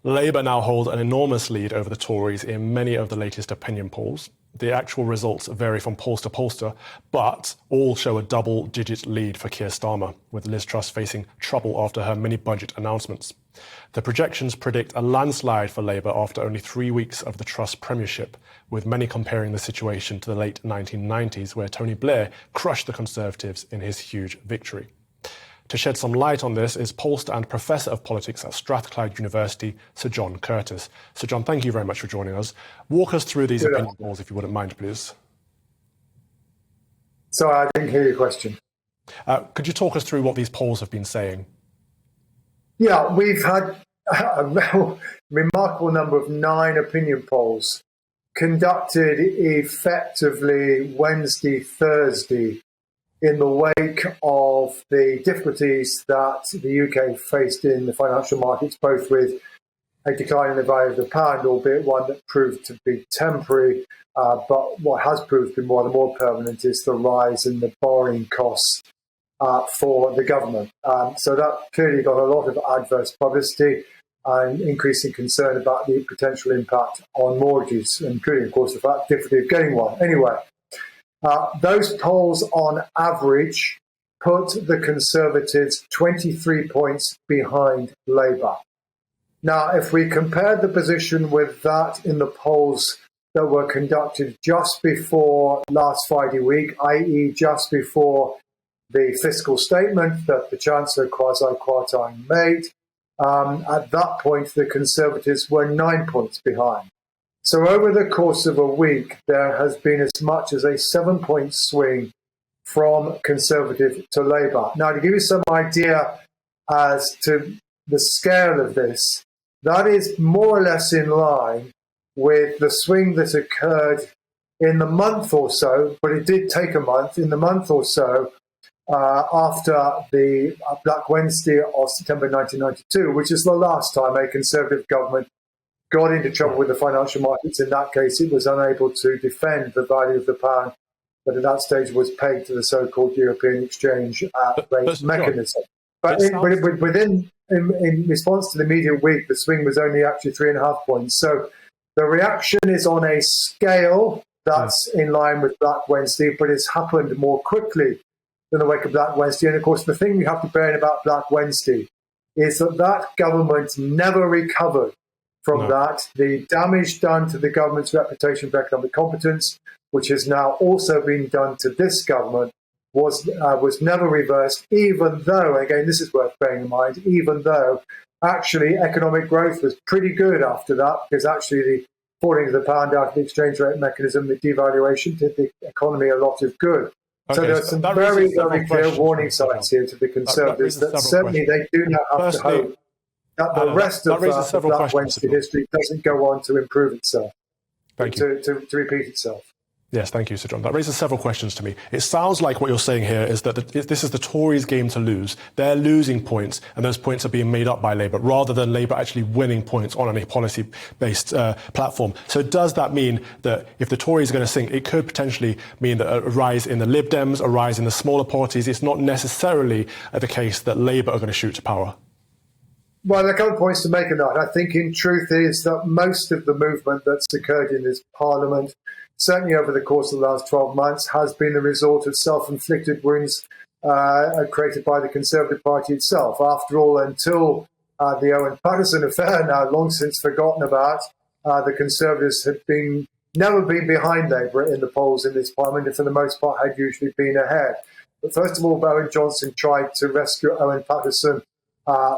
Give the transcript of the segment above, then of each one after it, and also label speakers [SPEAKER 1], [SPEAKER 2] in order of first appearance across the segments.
[SPEAKER 1] Labour now hold an enormous lead over the Tories in many of the latest opinion polls. The actual results vary from polls to pollster, but all show a double-digit lead for Keir Starmer, with Liz Truss facing trouble after her mini-budget announcements. The projections predict a landslide for Labour after only 3 weeks of the Truss premiership, with many comparing the situation to the late 1990s, where Tony Blair crushed the Conservatives in his huge victory. To shed some light on this is Pollster and Professor of Politics at Strathclyde University, Sir John Curtice. Sir John, thank you very much for joining us. Walk us through these opinion polls, if you wouldn't mind, please.
[SPEAKER 2] Sorry, I didn't hear your question.
[SPEAKER 1] Could you talk us through what these polls have been saying?
[SPEAKER 2] Yeah, we've had a remarkable number of 9 opinion polls conducted effectively Wednesday, Thursday, in the wake of the difficulties that the UK faced in the financial markets, both with a decline in the value of the pound, albeit one that proved to be temporary, but what has proved to be more and more permanent is the rise in the borrowing costs for the government. So that clearly got a lot of adverse publicity and increasing concern about the potential impact on mortgages, including, of course, the fact difficulty of getting one. Anyway, those polls on average put the Conservatives 23 points behind Labour. Now, if we compared the position with that in the polls that were conducted just before last Friday week, i.e. just before the fiscal statement that the Chancellor quasi-quartine made, at that point the Conservatives were 9 points behind. So over the course of a week, there has been as much as a 7-point swing from Conservative to Labour. Now, to give you some idea as to the scale of this, that is more or less in line with the swing that occurred in the month or so, but it did take a month, in the month or so after the Black Wednesday of September 1992, which is the last time a Conservative government got into trouble with the financial markets. In that case, it was unable to defend the value of the pound that at that stage was pegged to the so-called European exchange rate mechanism. But in response to the immediate week, the swing was only actually 3.5 points. So the reaction is on a scale that's in line with Black Wednesday, but it's happened more quickly than the wake of Black Wednesday. And of course, the thing we have to bear in about Black Wednesday is that that government never recovered from that. The damage done to the government's reputation for economic competence, which has now also been done to this government, was never reversed, even though, again, this is worth bearing in mind, even though actually economic growth was pretty good after that, because actually the falling of the pound out of the exchange rate mechanism, the devaluation did the economy a lot of good. Okay, so there's some very, very clear warning signs here to the Conservatives that certainly they do not have to hope that the rest of Black Wednesday history doesn't go on to improve itself, to repeat itself.
[SPEAKER 1] Yes, thank you, Sir John. That raises several questions to me. It sounds like what you're saying here is that this is the Tories' game to lose. They're losing points, and those points are being made up by Labour, rather than Labour actually winning points on a policy-based platform. So does that mean that if the Tories are going to sink, it could potentially mean that a rise in the Lib Dems, a rise in the smaller parties? It's not necessarily the case that Labour are going to shoot to power.
[SPEAKER 2] Well, there are a couple of points to make on that. I think in truth is that most of the movement that's occurred in this Parliament, certainly over the course of the last 12 months, has been the result of self-inflicted wounds created by the Conservative Party itself. After all, until the Owen Paterson affair, now long since forgotten about, the Conservatives had never been behind Labour in the polls in this Parliament, and for the most part had usually been ahead. But first of all, Boris Johnson tried to rescue Owen Paterson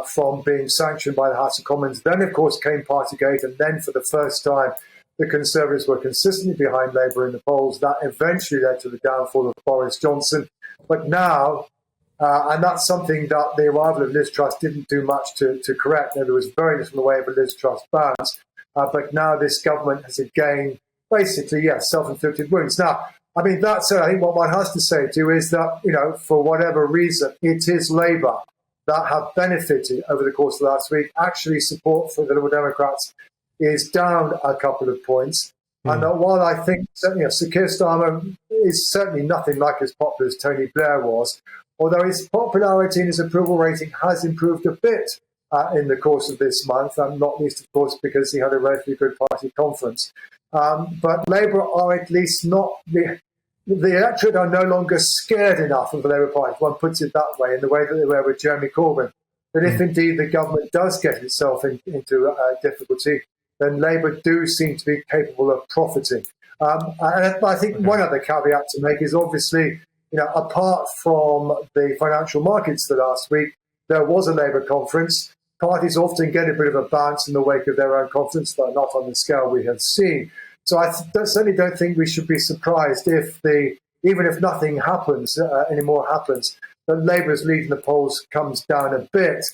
[SPEAKER 2] from being sanctioned by the House of Commons. Then, of course, came Partygate, and then for the first time, the Conservatives were consistently behind Labour in the polls. That eventually led to the downfall of Boris Johnson. But now, and that's something that the arrival of Liz Truss didn't do much to correct. There was very little in the way of a Liz Truss bounce. But now this government has again, basically, yes, self-inflicted wounds. Now, I mean, that said, I think what one has to say to you is that, for whatever reason, it is Labour that have benefited over the course of the last week. Actually, support for the Liberal Democrats is down a couple of points. And while I think certainly Sir Keir Starmer is certainly nothing like as popular as Tony Blair was, although his popularity and his approval rating has improved a bit in the course of this month, not least, of course, because he had a relatively good party conference. But Labour are at least not... The electorate are no longer scared enough of the Labour Party, if one puts it that way, in the way that they were with Jeremy Corbyn. But if indeed the government does get itself into difficulty, then Labour do seem to be capable of profiting. And I think one other caveat to make is obviously, apart from the financial markets the last week, there was a Labour conference. Parties often get a bit of a bounce in the wake of their own conference, but not on the scale we have seen. So I certainly don't think we should be surprised if even if nothing happens, anymore happens, that Labour's lead in the polls comes down a bit,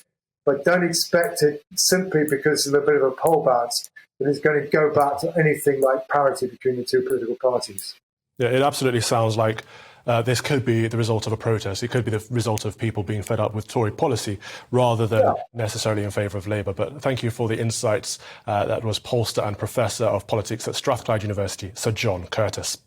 [SPEAKER 2] but don't expect it simply because of a bit of a poll bounce that it's going to go back to anything like parity between the two political parties.
[SPEAKER 1] Yeah, it absolutely sounds like this could be the result of a protest. It could be the result of people being fed up with Tory policy rather than necessarily in favour of Labour. But thank you for the insights. That was Pollster and Professor of Politics at Strathclyde University, Sir John Curtice.